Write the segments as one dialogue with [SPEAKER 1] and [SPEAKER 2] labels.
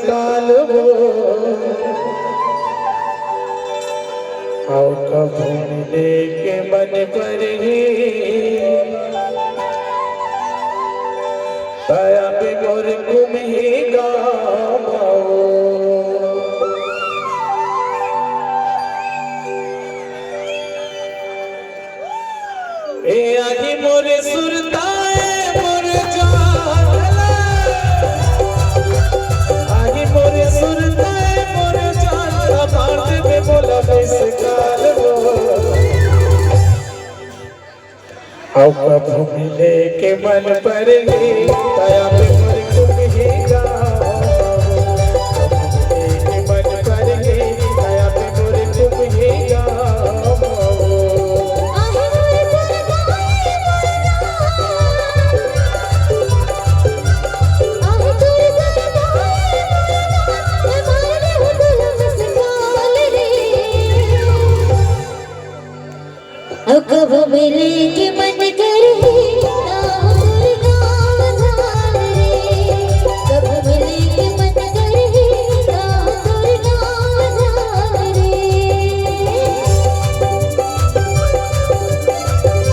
[SPEAKER 1] काल वो आओ कभू मिले के मन पर ही दया पे मोर गुम ही गाओ ए आही मोरे सुरताए मोर जान आही मोरे सुरताए मोर जान मार दे बोला बेस काल वो आओ कभू मिले के मन पर ही दया पे मोर गुम ही गाओ कभू मिले के मन पर ही दया पे मोर गुम ही गाओ
[SPEAKER 2] कब मिले के मन कर कब मिले के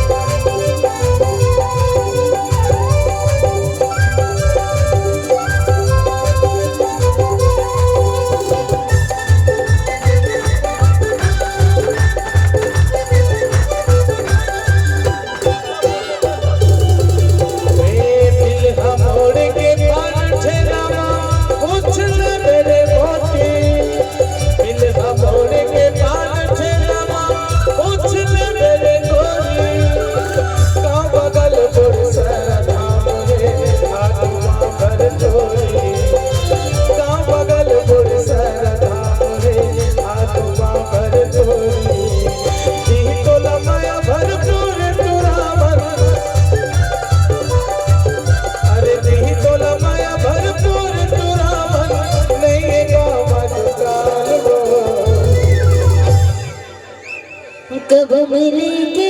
[SPEAKER 2] मन कर कब मिले के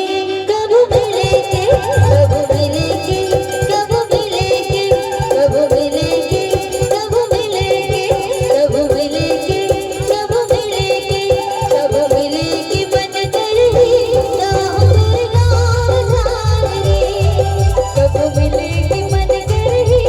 [SPEAKER 2] कब मिले के कब मिले के कब मिले के कब मिले के कब मिले के कब मिले के कब मिले के कब मिले के मन कर ही कब मिले के मन कर ही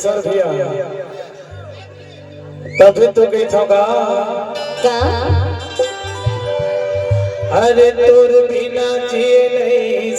[SPEAKER 1] सर भैया तभी तो गई था अरे तोर बिना जिए नहीं